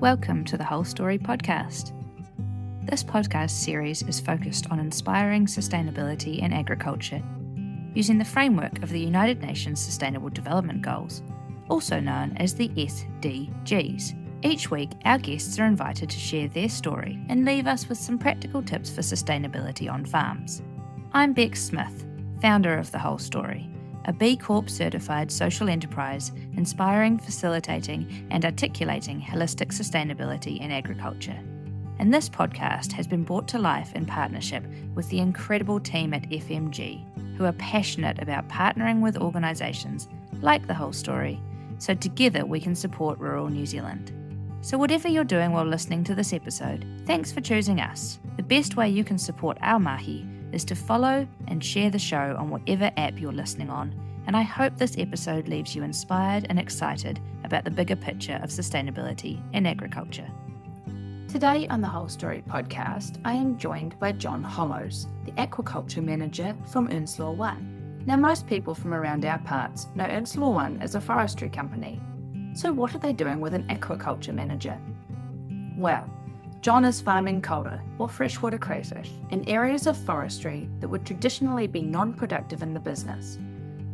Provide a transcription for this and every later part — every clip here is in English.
Welcome to the Whole Story podcast. This podcast series is focused on inspiring sustainability in agriculture, using the framework of the United Nations Sustainable Development Goals, also known as the SDGs. Each week, our guests are invited to share their story and leave us with some practical tips for sustainability on farms. I'm Becks Smith, founder of The Whole Story, a B Corp certified social enterprise inspiring, facilitating and articulating holistic sustainability in agriculture. And this podcast has been brought to life in partnership with the incredible team at FMG, who are passionate about partnering with organisations like The Whole Story, so together we can support rural New Zealand. So whatever you're doing while listening to this episode, thanks for choosing us. The best way you can support our mahi is to follow and share the show on whatever app you're listening on, and I hope this episode leaves you inspired and excited about the bigger picture of sustainability in agriculture. Today on the Whole Story podcast, I am joined by John Hollows, the Aquaculture Manager from Ernslaw One. Now, most people from around our parts know Ernslaw One as a forestry company. So what are they doing with an aquaculture manager? Well, John is farming kōura, or freshwater crayfish, in areas of forestry that would traditionally be non-productive in the business.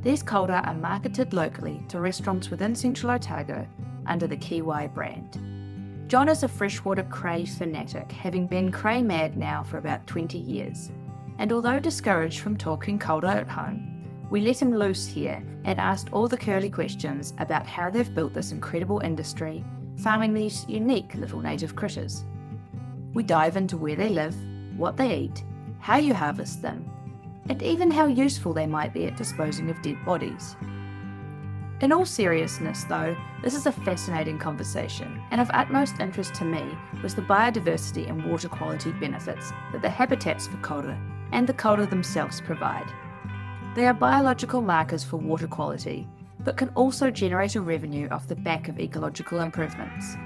These kōura are marketed locally to restaurants within Central Otago under the KEEWAI brand. John is a freshwater cray fanatic, having been cray-mad now for about 20 years. And although discouraged from talking kōura at home, we let him loose here and asked all the curly questions about how they've built this incredible industry, farming these unique little native critters. We dive into where they live, what they eat, how you harvest them, and even how useful they might be at disposing of dead bodies. In all seriousness though, this is a fascinating conversation, and of utmost interest to me was the biodiversity and water quality benefits that the habitats for kōura and the kōura themselves provide. They are biological markers for water quality, but can also generate a revenue off the back of ecological improvements.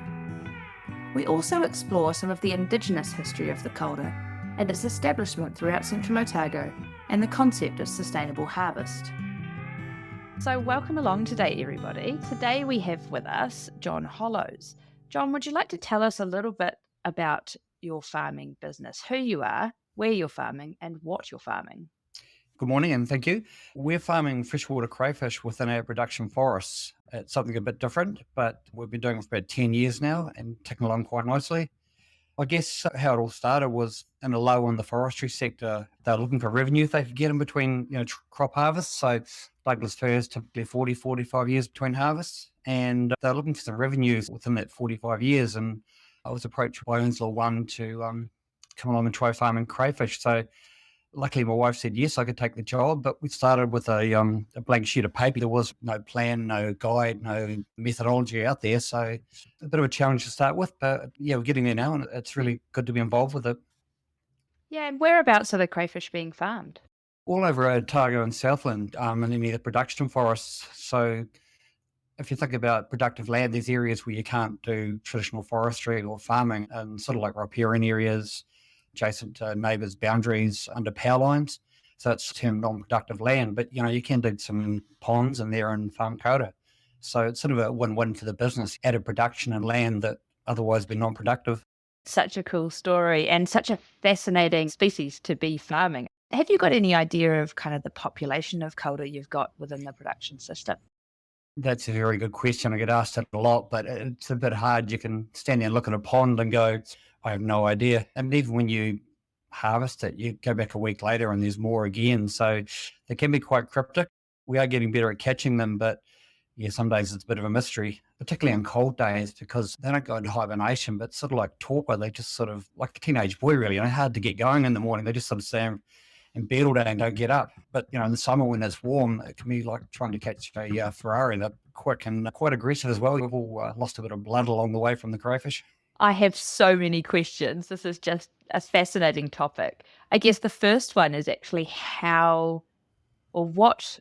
We also explore some of the indigenous history of the kōura and its establishment throughout Central Otago and the concept of sustainable harvest. So welcome along today, everybody. Today we have with us John Hollows. John, would you like to tell us a little bit about your farming business, who you are, where you're farming, and what you're farming? Good morning and thank you. We're farming freshwater crayfish within our production forests. It's something a bit different, but we've been doing it for about 10 years now and ticking along quite nicely. I guess how it all started was in a low in the forestry sector. They were looking for revenue they could get in between crop harvests. So Douglas firs typically 40, 45 years between harvests. And they were looking for some revenues within that 45 years. And I was approached by Ernslaw One to come along and try farming crayfish. So luckily, my wife said yes, I could take the job, but we started with a blank sheet of paper. There was no plan, no guide, no methodology out there, so a bit of a challenge to start with, but yeah, we're getting there now, and it's really good to be involved with it. Yeah, and whereabouts are the crayfish being farmed? All over Otago and Southland, and any of the production forests. So if you think about productive land, there's areas where you can't do traditional forestry or farming, and sort of like riparian areas, adjacent to neighbours' boundaries under power lines. So it's termed non-productive land, but you can do some ponds in there and farm kōura. So it's sort of a win-win for the business, added production and land that otherwise be non-productive. Such a cool story and such a fascinating species to be farming. Have you got any idea of kind of the population of kōura you've got within the production system? That's a very good question. I get asked it a lot, but it's a bit hard. You can stand there and look at a pond and go, I have no idea. And even when you harvest it, you go back a week later and there's more again. So they can be quite cryptic. We are getting better at catching them, but yeah, some days it's a bit of a mystery, particularly on cold days, because they don't go into hibernation, but sort of like torpor, they just sort of, like a teenage boy really, hard to get going in the morning. They just sort of stay in bed all day and don't get up. But, in the summer when it's warm, it can be like trying to catch a Ferrari. They're quick and quite aggressive as well. We've all lost a bit of blood along the way from the crayfish. I have so many questions. This is just a fascinating topic. I guess the first one is actually how or what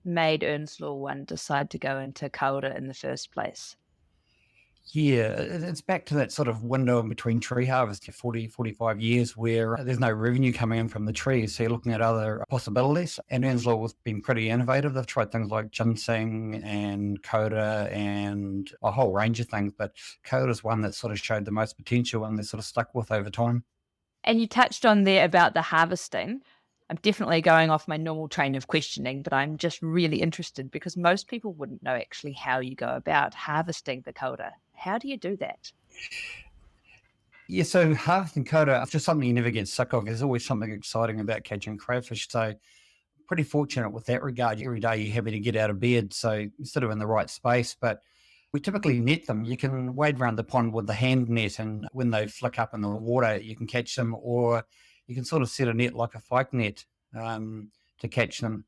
made Ernslaw One decide to go into kōura in the first place? Yeah, it's back to that sort of window in between tree harvest, 40, 45 years, where there's no revenue coming in from the trees. So you're looking at other possibilities. And Ernslaw has been pretty innovative. They've tried things like ginseng and kōura and a whole range of things. But kōura is one that sort of showed the most potential and they're sort of stuck with over time. And you touched on there about the harvesting. I'm definitely going off my normal train of questioning, but I'm just really interested because most people wouldn't know actually how you go about harvesting the kōura. How do you do that? Yeah, so harvesting kōura is just something you never get sick of. There's always something exciting about catching crayfish. So pretty fortunate with that regard. Every day you're happy to get out of bed, so you're sort of in the right space. But we typically net them. You can wade around the pond with the hand net, and when they flick up in the water, you can catch them, or you can sort of set a net like a pike net to catch them.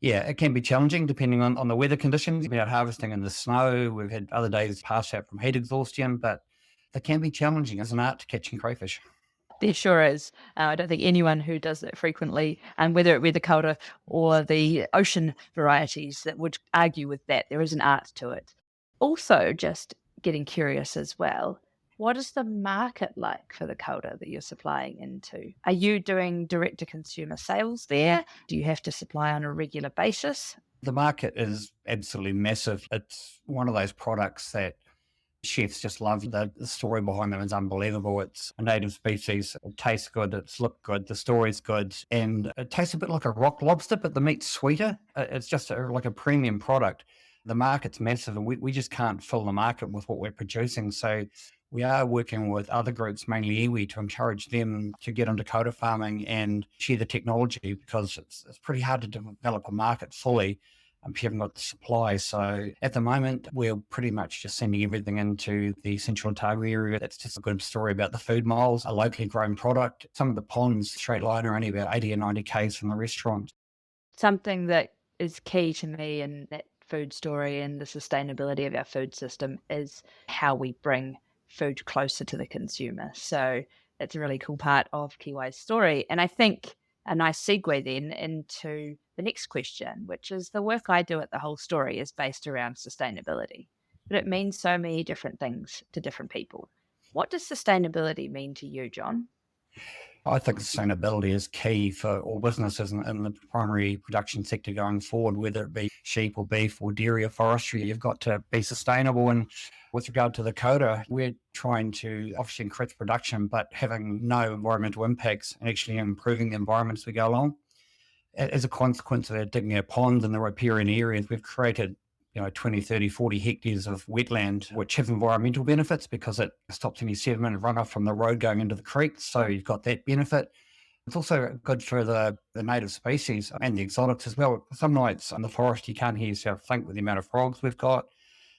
Yeah, it can be challenging depending on the weather conditions. We've been out harvesting in the snow. We've had other days pass out from heat exhaustion, but it can be challenging as an art to catching crayfish. There sure is. I don't think anyone who does it frequently, and whether it be the kōura or the ocean varieties, that would argue with that. There is an art to it. Also, just getting curious as well, what is the market like for the kōura that you're supplying into? Are you doing direct-to-consumer sales there? Do you have to supply on a regular basis? The market is absolutely massive. It's one of those products that chefs just love. The story behind them is unbelievable. It's a native species. It tastes good. It's looked good. The story's good. And it tastes a bit like a rock lobster, but the meat's sweeter. It's just like a premium product. The market's massive, and we just can't fill the market with what we're producing. So we are working with other groups, mainly iwi, to encourage them to get into kōura farming and share the technology, because it's pretty hard to develop a market fully if you haven't got the supply. So at the moment, we're pretty much just sending everything into the Central Otago area. That's just a good story about the food miles, a locally grown product. Some of the ponds, straight line, are only about 80 or 90 k's from the restaurant. Something that is key to me in that food story and the sustainability of our food system is how we bring food closer to the consumer. So it's a really cool part of KEEWAI's story. And I think a nice segue then into the next question, which is the work I do at the whole story is based around sustainability, but it means so many different things to different people. What does sustainability mean to you, John? I think sustainability is key for all businesses in the primary production sector going forward, whether it be sheep or beef or dairy or forestry. You've got to be sustainable. And with regard to the kōura, we're trying to obviously increase production, but having no environmental impacts and actually improving the environment as we go along. As a consequence of digging our ponds in the riparian areas, we've created 20, 30, 40 hectares of wetland, which have environmental benefits because it stops any sediment and runoff from the road going into the creeks. So you've got that benefit. It's also good for the native species and the exotics as well. Some nights in the forest, you can't hear yourself think with the amount of frogs we've got.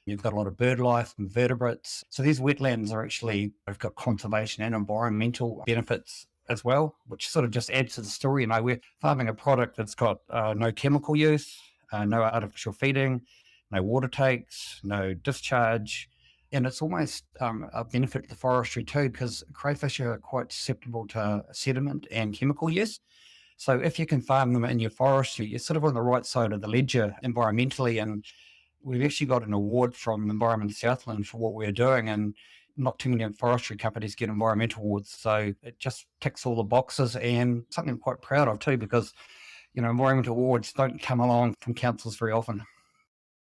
You've got a lot of bird life and vertebrates. So these wetlands are actually, they've got conservation and environmental benefits as well, which sort of just adds to the story. We're farming a product that's got no chemical use, no artificial feeding, no water takes, no discharge. And it's almost a benefit to the forestry too, because crayfish are quite susceptible to sediment and chemical use. So if you can farm them in your forestry, you're sort of on the right side of the ledger environmentally. And we've actually got an award from Environment Southland for what we're doing. And not too many forestry companies get environmental awards. So it just ticks all the boxes, and something I'm quite proud of too, because, environmental awards don't come along from councils very often.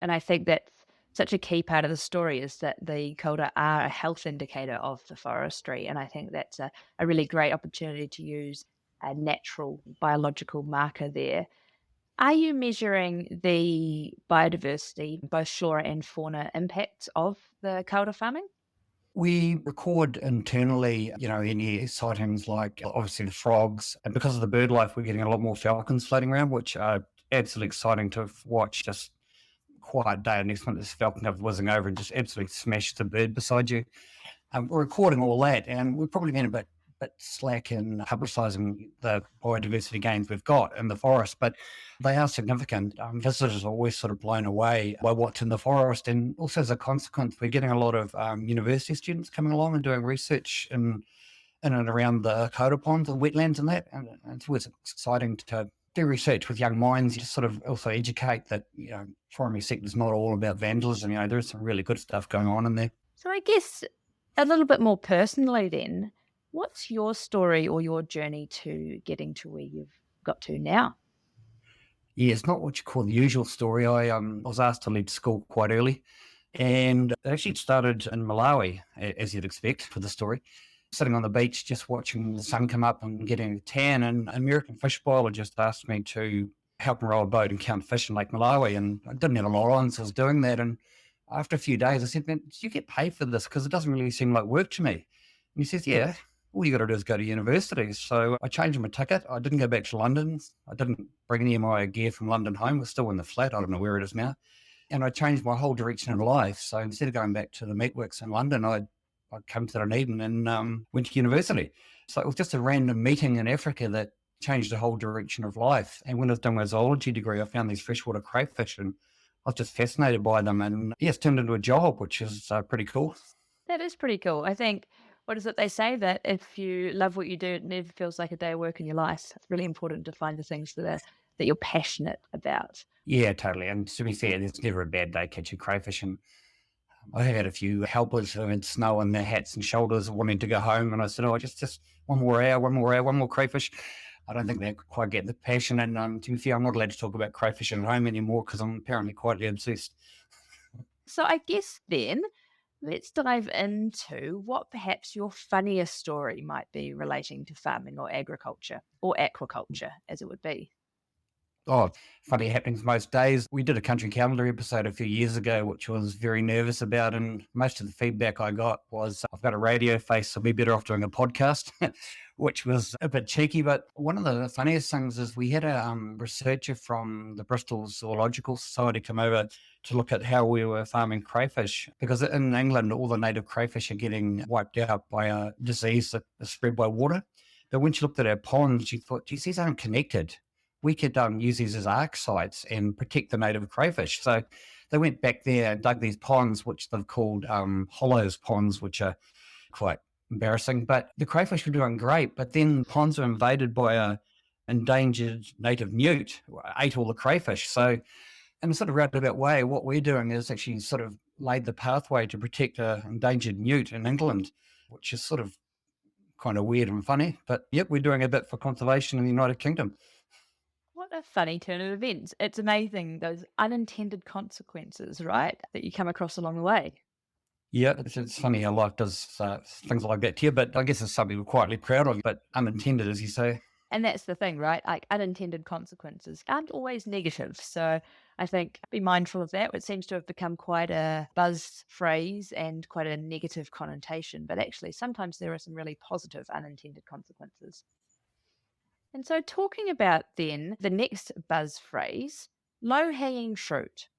And I think that's such a key part of the story, is that the kōura are a health indicator of the forestry. And I think that's a really great opportunity to use a natural biological marker there. Are you measuring the biodiversity, both flora and fauna impacts of the kōura farming? We record internally, any sightings like obviously the frogs. And because of the bird life, we're getting a lot more falcons floating around, which are absolutely exciting to watch. Just quiet day, and next minute this falcon comes whizzing over and just absolutely smashes the bird beside you. We're recording all that, and we've probably been a bit slack in publicising the biodiversity gains we've got in the forest, but they are significant. Visitors are always sort of blown away by what's in the forest, and also as a consequence, we're getting a lot of university students coming along and doing research in and around the kōura ponds and wetlands and that, and it's always exciting to do research with young minds, just sort of also educate that, primary sector is not all about vandalism. There's some really good stuff going on in there. So I guess a little bit more personally then, what's your story or your journey to getting to where you've got to now? Yeah, it's not what you call the usual story. I was asked to leave school quite early, and it actually started in Malawi, as you'd expect for the story. Sitting on the beach, just watching the sun come up and getting a tan, and an American fish biologist asked me to help him row a boat and count fish in Lake Malawi, and I didn't have a lot on, so I was doing that, and after a few days, I said, "Man, do you get paid for this? Because it doesn't really seem like work to me." And he says, "Yeah, all you got to do is go to university." So I changed my ticket. I didn't go back to London. I didn't bring any of my gear from London home. We're still in the flat. I don't know where it is now. And I changed my whole direction in life. So instead of going back to the meatworks in London, I'd come to Dunedin and went to university. So it was just a random meeting in Africa that changed the whole direction of life. And when I was doing my zoology degree, I found these freshwater crayfish, and I was just fascinated by them. And it's turned into a job, which is pretty cool. That is pretty cool. I think, what is it they say, that if you love what you do, it never feels like a day of work in your life. It's really important to find the things that you're passionate about. Yeah, totally. And to be fair, there's never a bad day catching crayfish. And I had a few helpers who had snow on their hats and shoulders wanting to go home. And I said, "Oh, just one more hour, one more crayfish." I don't think they quite get the passion. And to be fair, I'm not allowed to talk about crayfish at home anymore because I'm apparently quite obsessed. So I guess then let's dive into what perhaps your funniest story might be relating to farming or agriculture, or aquaculture as it would be. Oh, funny happenings most days. We did a country calendar episode a few years ago, which I was very nervous about. And most of the feedback I got was, "I've got a radio face, so I'll be better off doing a podcast," which was a bit cheeky. But one of the funniest things is we had a researcher from the Bristol Zoological Society come over to look at how we were farming crayfish, because in England, all the native crayfish are getting wiped out by a disease that is spread by water. But when she looked at our ponds, she thought, "Geez, these aren't connected. We could use these as arc sites and protect the native crayfish." So they went back there and dug these ponds, which they've called hollows ponds, which are quite embarrassing. But the crayfish were doing great. But then ponds were invaded by a endangered native newt, ate all the crayfish. So in a sort of roundabout way, what we're doing is actually sort of laid the pathway to protect an endangered newt in England, which is sort of kind of weird and funny. But yep, we're doing a bit for conservation in the United Kingdom. What a funny turn of events. It's amazing, those unintended consequences, right, that you come across along the way. Yeah, it's funny how life does things like that to you, but I guess it's something we're quietly proud of, but unintended, as you say. And that's the thing, right? Like, unintended consequences aren't always negative. So I think be mindful of that. It seems to have become quite a buzz phrase and quite a negative connotation, but actually sometimes there are some really positive unintended consequences. And so talking about then the next buzz phrase, low-hanging fruit.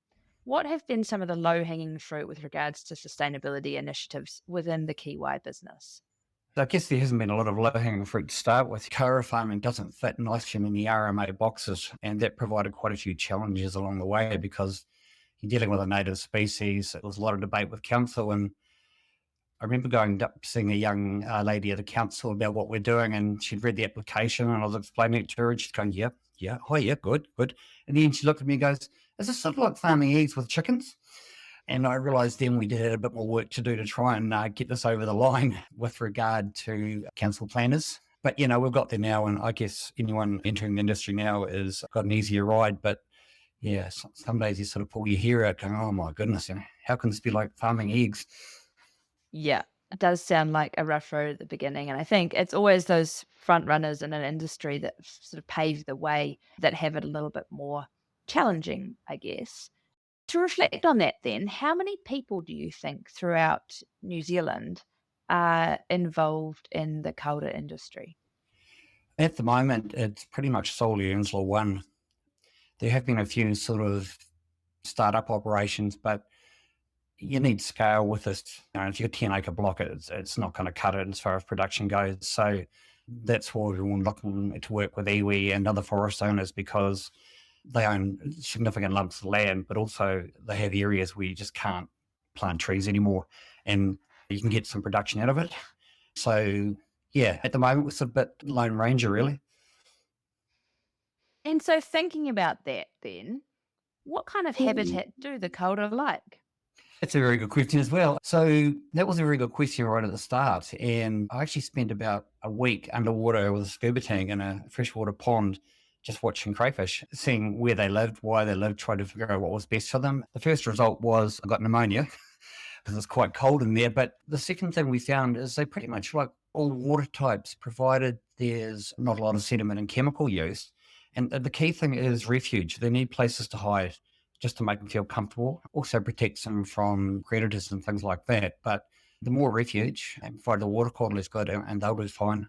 What have been some of the low-hanging fruit with regards to sustainability initiatives within the KEEWAI business? I guess there hasn't been a lot of low-hanging fruit to start with. Kōura farming doesn't fit nicely in the RMA boxes, and that provided quite a few challenges along the way because you're dealing with a native species. There was a lot of debate with council, and I remember going up seeing a young lady at the council about what we're doing, and she'd read the application, and I was explaining it to her, and she's going, "Yeah, oh yeah, good." And then she looked at me and goes, "Is this sort of like farming eggs with chickens?" And I realised then we had a bit more work to do to try and get this over the line with regard to council planners. But, we've got there now, and I guess anyone entering the industry now has got an easier ride. But, yeah, some days you sort of pull your hair out going, "Oh, my goodness, how can this be like farming eggs?" Yeah, it does sound like a rough road at the beginning. And I think it's always those front runners in an industry that sort of pave the way that have it a little bit more challenging, I guess. To reflect on that then, how many people do you think throughout New Zealand are involved in the kōura industry? At the moment, it's pretty much solely Ernslaw One. There have been a few sort of startup operations, but you need scale with this. If you're a 10-acre block, it's not going to cut it as far as production goes. So that's why we're looking to work with iwi and other forest owners, because they own significant lumps of land, but also they have areas where you just can't plant trees anymore, and you can get some production out of it. So, yeah, at the moment, it's a bit Lone Ranger, really. And so thinking about that then, what kind of habitat do the kōura like? That's a very good question as well. So that was a very good question right at the start. And I actually spent about a week underwater with a scuba tank in a freshwater pond, just watching crayfish, seeing where they lived, why they lived, trying to figure out what was best for them. The first result was I got pneumonia because it's quite cold in there. But the second thing we found is they pretty much like all water types, provided there's not a lot of sediment and chemical use. And the key thing is refuge. They need places to hide just to make them feel comfortable. Also protects them from predators and things like that. But the more refuge and provide the water quality is good and they'll do fine.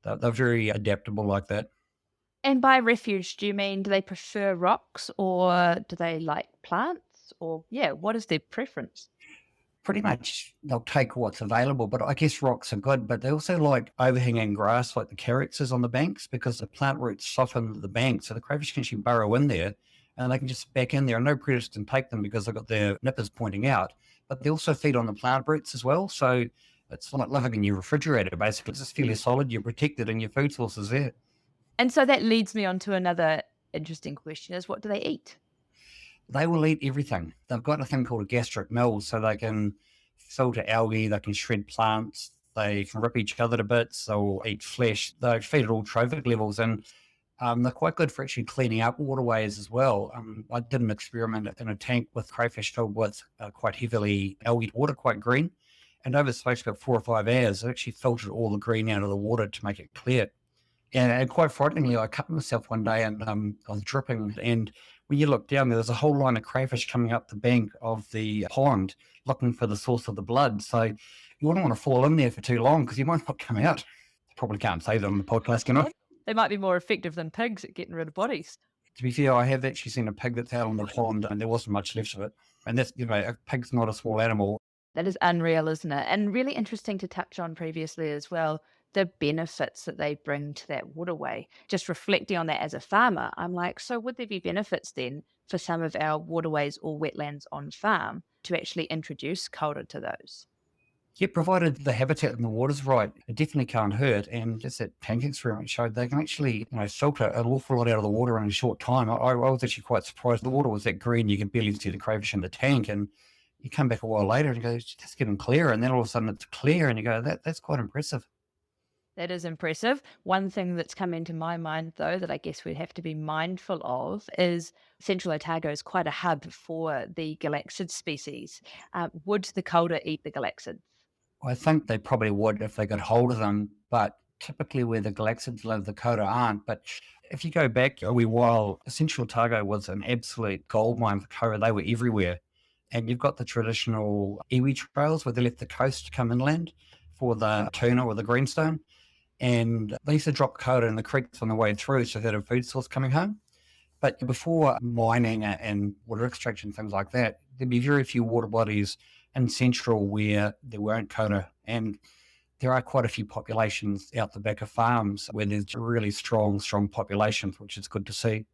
They're very adaptable like that. And by refuge, do you mean do they prefer rocks or do they like plants? Or, yeah, what is their preference? Pretty much they'll take what's available, but I guess rocks are good, but they also like overhanging grass like the calyxes on the banks because the plant roots soften the bank, so the crayfish can actually burrow in there and they can just back in there and no predators can take them because they've got their nippers pointing out. But they also feed on the plant roots as well, so it's like living in your refrigerator basically. It's just fairly solid, you're protected and your food source is there. And so that leads me on to another interesting question is what do they eat? They will eat everything. They've got a thing called a gastric mill, so they can filter algae, they can shred plants, they can rip each other to bits, they'll eat flesh, they feed at all trophic levels, and they're quite good for actually cleaning up waterways as well. I did an experiment in a tank with crayfish filled with quite heavily algae water, quite green, and over the space of about 4 or 5 hours, it actually filtered all the green out of the water to make it clear. And quite frighteningly, I cut myself one day and I was dripping. And when you look down, there was a whole line of crayfish coming up the bank of the pond looking for the source of the blood. So you wouldn't want to fall in there for too long because you might not come out. Probably can't say that on the podcast, can I? They might be more effective than pigs at getting rid of bodies. To be fair, I have actually seen a pig that's out on the pond and there wasn't much left of it. And that's, a pig's not a small animal. That is unreal, isn't it? And really interesting to touch on previously as well, the benefits that they bring to that waterway. Just reflecting on that as a farmer, I'm like, so would there be benefits then for some of our waterways or wetlands on farm to actually introduce kōura to those? Yeah, provided the habitat and the water's right, it definitely can't hurt. And just that tank experiment showed they can actually, filter an awful lot out of the water in a short time. I was actually quite surprised. The water was that green, you could barely see the crayfish in the tank. And you come back a while later and you go, it's just getting clearer. And then all of a sudden it's clear and you go, that's quite impressive. That is impressive. One thing that's come into my mind, though, that I guess we'd have to be mindful of is Central Otago is quite a hub for the galaxid species. Would the kōura eat the galaxids? I think they probably would if they got hold of them, but typically where the galaxids live, the kōura aren't. But if you go back a wee while, Central Otago was an absolute goldmine for kōura. They were everywhere. And you've got the traditional iwi trails where they left the coast to come inland for the tuna or the greenstone. And they used to drop kōura in the creeks on the way through so they had a food source coming home. But before mining and water extraction, things like that, there'd be very few water bodies in Central where there weren't kōura. And there are quite a few populations out the back of farms where there's really strong populations, which is good to see.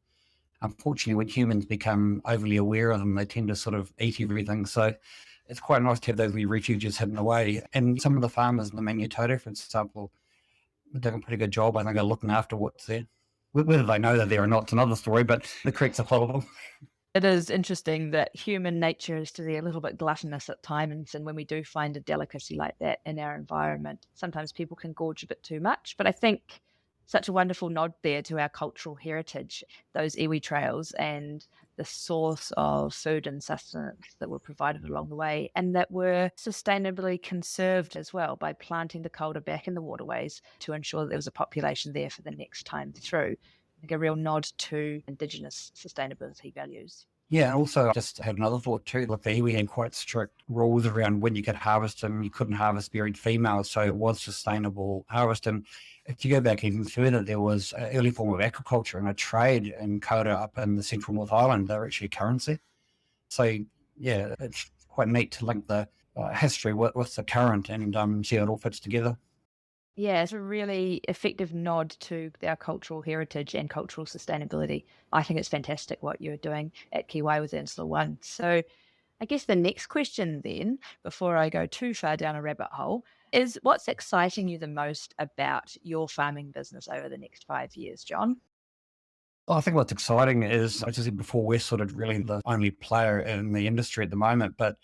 Unfortunately, when humans become overly aware of them, they tend to sort of eat everything. So it's quite nice to have those wee refuges hidden away. And some of the farmers in the Maniototo, for example, are doing a pretty good job, I think, of looking after what's there. Whether they know they're there or not, it's another story, but the creeks are full of them. It is interesting that human nature is to be a little bit gluttonous at times. And when we do find a delicacy like that in our environment, sometimes people can gorge a bit too much. But I think such a wonderful nod there to our cultural heritage, those iwi trails and the source of food and sustenance that were provided along the way and that were sustainably conserved as well by planting the kōura back in the waterways to ensure that there was a population there for the next time through. Like a real nod to Indigenous sustainability values. Yeah, and also I just had another thought too. Like the iwi had quite strict rules around when you could harvest them. You couldn't harvest buried females, so it was sustainable harvest. And if you go back even further, there was an early form of aquaculture and a trade in kōura up in the central North Island. They're actually a currency. So yeah, it's quite neat to link the history with the current and see how it all fits together. Yeah, it's a really effective nod to our cultural heritage and cultural sustainability. I think it's fantastic what you're doing at KEEWAI with Ernslaw One. So I guess the next question then, before I go too far down a rabbit hole, is what's exciting you the most about your farming business over the next 5 years, John? I think what's exciting is, as I said before, we're sort of really the only player in the industry at the moment, but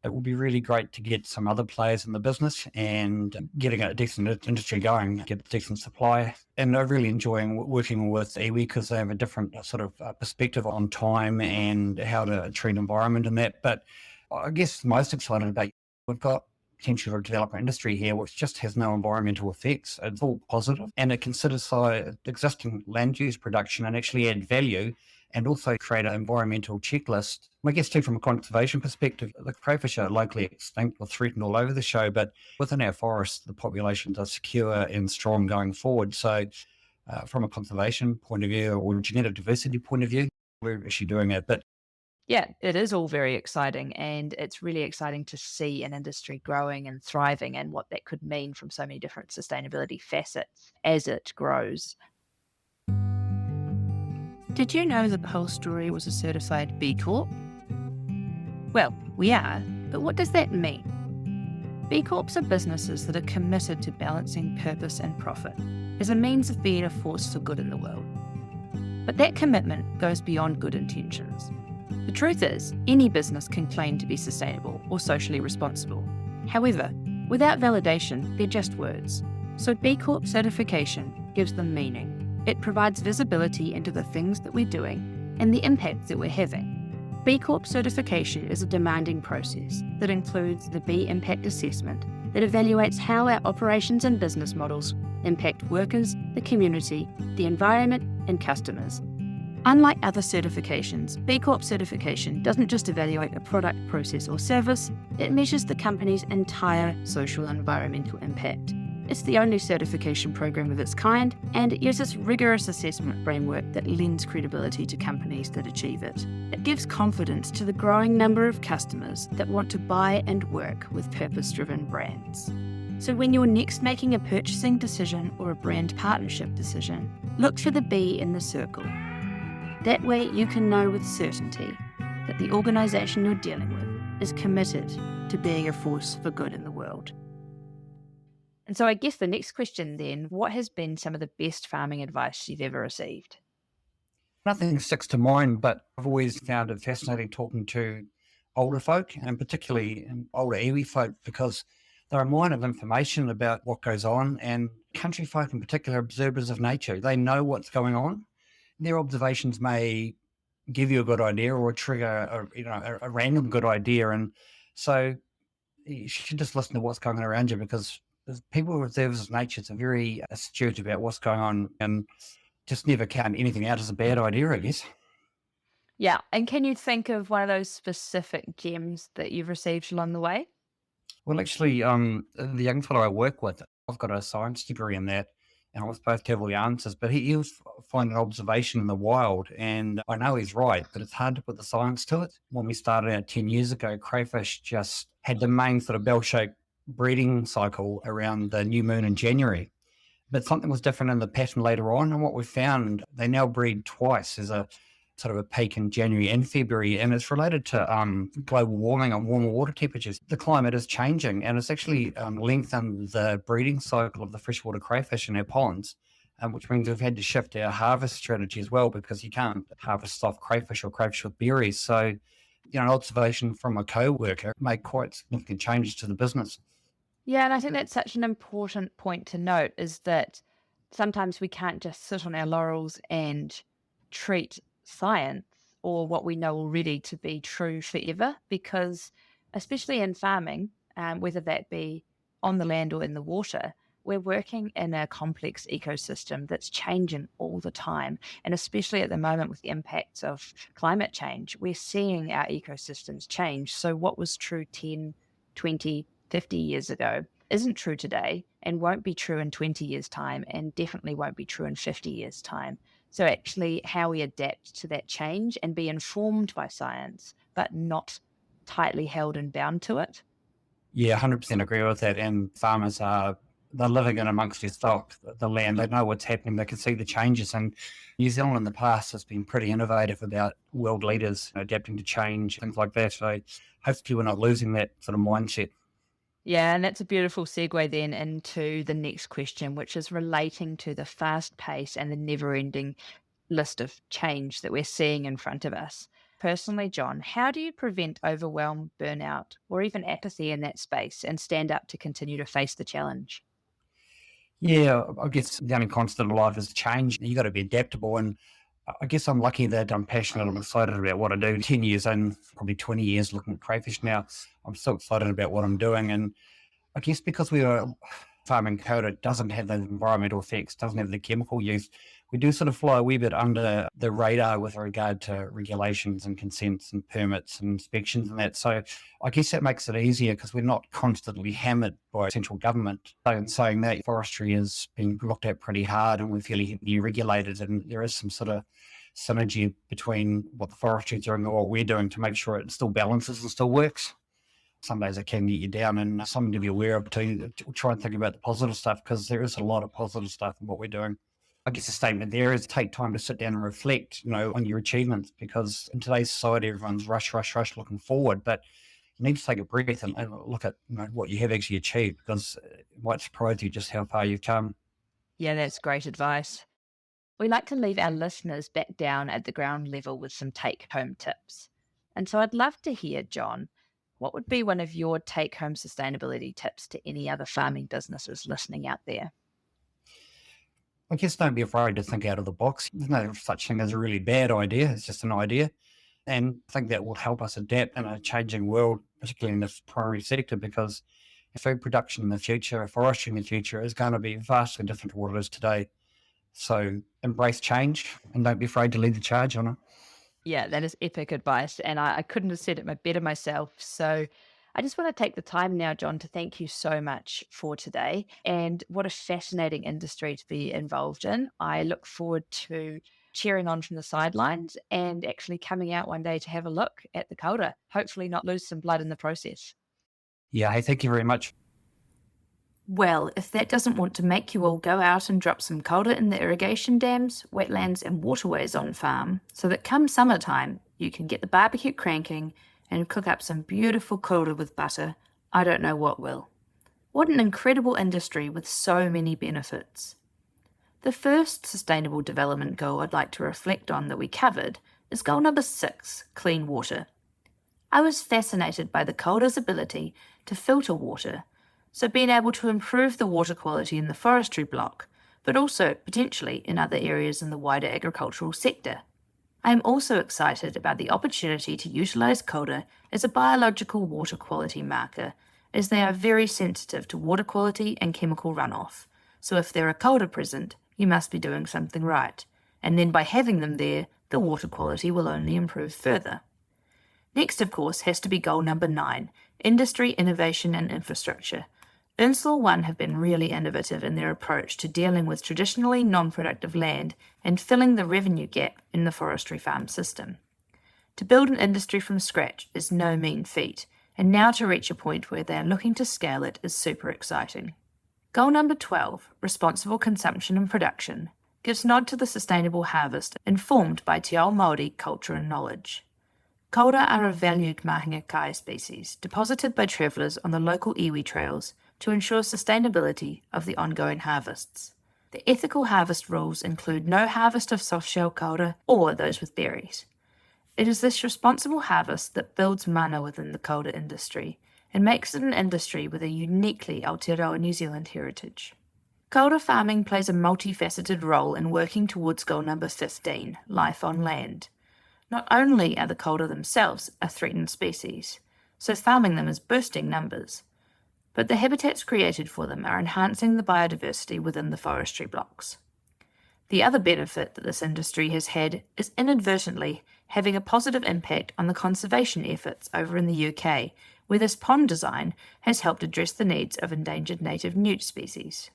it would be really great to get some other players in the business and getting a decent industry going, get a decent supply. And I'm really enjoying working with iwi because they have a different sort of perspective on time and how to treat environment and that. But I guess most excited about, we've got potential to develop an industry here which just has no environmental effects. It's all positive, and it considers existing land use production and actually add value and also create an environmental checklist. I guess too, from a conservation perspective, the crayfish are locally extinct or threatened all over the show, but within our forests, the populations are secure and strong going forward. So from a conservation point of view or genetic diversity point of view, we're actually doing it. But Yeah, it is all very exciting, and it's really exciting to see an industry growing and thriving and what that could mean from so many different sustainability facets as it grows. Did you know that the whole story was a certified B Corp? Well, we are, but what does that mean? B Corps are businesses that are committed to balancing purpose and profit as a means of being a force for good in the world. But that commitment goes beyond good intentions. The truth is, any business can claim to be sustainable or socially responsible. However, without validation, they're just words. So B Corp certification gives them meaning. It provides visibility into the things that we're doing and the impacts that we're having. B Corp certification is a demanding process that includes the B Impact Assessment that evaluates how our operations and business models impact workers, the community, the environment, and customers. Unlike other certifications, B Corp certification doesn't just evaluate a product, process, or service, it measures the company's entire social and environmental impact. It's the only certification program of its kind, and it uses rigorous assessment framework that lends credibility to companies that achieve it. It gives confidence to the growing number of customers that want to buy and work with purpose-driven brands. So when you're next making a purchasing decision or a brand partnership decision, look for the B in the circle. That way you can know with certainty that the organisation you're dealing with is committed to being a force for good in the world. And so I guess the next question then, what has been some of the best farming advice you've ever received? nothing sticks to mind, but I've always found it fascinating talking to older folk, and particularly older iwi folk, because they're a mine of information about what goes on, and country folk in particular, observers of nature. They know what's going on. Their observations may give you a good idea or trigger a random good idea, and so you should just listen to what's going on around you, because as people who observe nature are very astute about what's going on and just never count anything out as a bad idea, I guess. Yeah, and can you think of one of those specific gems that you've received along the way? Well, actually, the young fellow I work with, I've got a science degree in that, and I was supposed to have all the answers, but he was finding observation in the wild, and I know he's right, but it's hard to put the science to it. When we started out 10 years ago, crayfish just had the main sort of bell-shaped breeding cycle around the new moon in January. But something was different in the pattern later on, and what we found, they now breed twice as a sort of a peak in January and February, and it's related to global warming and warmer water temperatures. The climate is changing, and it's actually lengthened the breeding cycle of the freshwater crayfish in our ponds, which means we've had to shift our harvest strategy as well, because you can't harvest soft crayfish or crayfish with berries. So, an observation from a co-worker made quite significant changes to the business. Yeah, and I think that's such an important point to note, is that sometimes we can't just sit on our laurels and treat science or what we know already to be true forever, because especially in farming, whether that be on the land or in the water, we're working in a complex ecosystem that's changing all the time. And especially at the moment with the impacts of climate change, we're seeing our ecosystems change. So what was true 10, 20, 50 years ago isn't true today and won't be true in 20 years' time, and definitely won't be true in 50 years' time. So actually how we adapt to that change and be informed by science, but not tightly held and bound to it. Yeah, 100% agree with that. And farmers they're living in amongst their stock, the land. They know what's happening. They can see the changes. And New Zealand in the past has been pretty innovative about world leaders adapting to change, things like that. So hopefully we're not losing that sort of mindset. Yeah, and that's a beautiful segue then into the next question, which is relating to the fast pace and the never ending list of change that we're seeing in front of us. Personally, John, how do you prevent overwhelm, burnout, or even apathy in that space and stand up to continue to face the challenge? Yeah, I guess the only constant in life is change. You got to be adaptable, and I guess I'm lucky that I'm passionate and excited about what I do. 10 years in, probably 20 years looking at crayfish now, I'm so excited about what I'm doing. And I guess because we are farming kōura, doesn't have those environmental effects, doesn't have the chemical use, we do sort of fly a wee bit under the radar with regard to regulations and consents and permits and inspections and that. So I guess that makes it easier because we're not constantly hammered by central government. So in saying that, forestry is being looked at pretty hard and we're fairly heavily regulated, and there is some sort of synergy between what the forestry is doing and what we're doing to make sure it still balances and still works. Some days it can get you down, and something to be aware of too. Try and think about the positive stuff because there is a lot of positive stuff in what we're doing. I guess the statement there is take time to sit down and reflect, on your achievements, because in today's society, everyone's rush looking forward, but you need to take a breath and look at what you have actually achieved, because it might surprise you just how far you've come. Yeah, that's great advice. We like to leave our listeners back down at the ground level with some take-home tips. And so I'd love to hear, John, what would be one of your take-home sustainability tips to any other farming businesses listening out there? I guess don't be afraid to think out of the box. There's no such thing as a really bad idea. It's just an idea. And I think that will help us adapt in a changing world, particularly in this primary sector, because food production in the future, forestry in the future is going to be vastly different to what it is today. So embrace change and don't be afraid to lead the charge on it. Yeah, that is epic advice. And I couldn't have said it better myself. So I just want to take the time now, John, to thank you so much for today. And what a fascinating industry to be involved in. I look forward to cheering on from the sidelines and actually coming out one day to have a look at the kōura, hopefully not lose some blood in the process. Yeah, hey, thank you very much. Well, if that doesn't want to make you all go out and drop some kōura in the irrigation dams, wetlands and waterways on farm, so that come summertime you can get the barbecue cranking and cook up some beautiful kōura with butter, I don't know what will. What an incredible industry with so many benefits. The first sustainable development goal I'd like to reflect on that we covered is goal number 6, clean water. I was fascinated by the kōura's ability to filter water, so being able to improve the water quality in the forestry block, but also potentially in other areas in the wider agricultural sector. I am also excited about the opportunity to utilise kōura as a biological water quality marker, as they are very sensitive to water quality and chemical runoff. So if there are kōura present, you must be doing something right, and then by having them there, the water quality will only improve further. Next, of course, has to be goal number 9, industry, innovation and infrastructure. Ernslaw One have been really innovative in their approach to dealing with traditionally non-productive land and filling the revenue gap in the forestry farm system. To build an industry from scratch is no mean feat, and now to reach a point where they are looking to scale it is super exciting. Goal number 12, responsible consumption and production, gives nod to the sustainable harvest informed by Te Ao Māori culture and knowledge. Kōura are a valued mahinga kai species deposited by travellers on the local iwi trails to ensure sustainability of the ongoing harvests. The ethical harvest rules include no harvest of soft-shell kōura or those with berries. It is this responsible harvest that builds mana within the kōura industry and makes it an industry with a uniquely Aotearoa New Zealand heritage. Kōura farming plays a multifaceted role in working towards goal number 15, life on land. Not only are the kōura themselves a threatened species, so farming them is boosting numbers, but the habitats created for them are enhancing the biodiversity within the forestry blocks. The other benefit that this industry has had is inadvertently having a positive impact on the conservation efforts over in the UK, where this pond design has helped address the needs of endangered native newt species.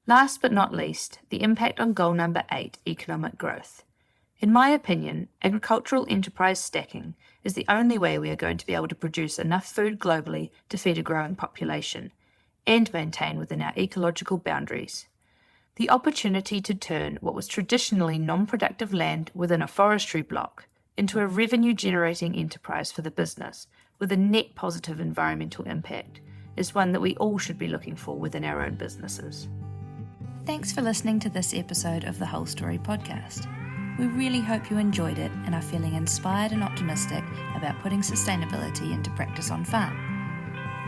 Last but not least, the impact on goal number 8, economic growth. In my opinion, agricultural enterprise stacking is the only way we are going to be able to produce enough food globally to feed a growing population and maintain within our ecological boundaries. The opportunity to turn what was traditionally non-productive land within a forestry block into a revenue-generating enterprise for the business with a net positive environmental impact is one that we all should be looking for within our own businesses. Thanks for listening to this episode of the Whole Story podcast. We really hope you enjoyed it and are feeling inspired and optimistic about putting sustainability into practice on farm.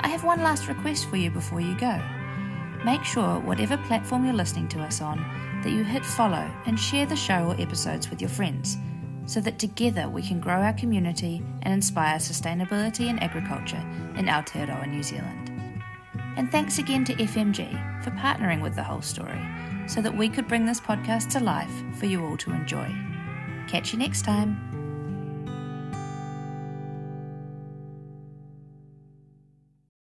I have one last request for you before you go. Make sure, whatever platform you're listening to us on, that you hit follow and share the show or episodes with your friends, so that together we can grow our community and inspire sustainability in agriculture in Aotearoa, New Zealand. And thanks again to FMG for partnering with The Whole Story, so that we could bring this podcast to life for you all to enjoy. Catch you next time.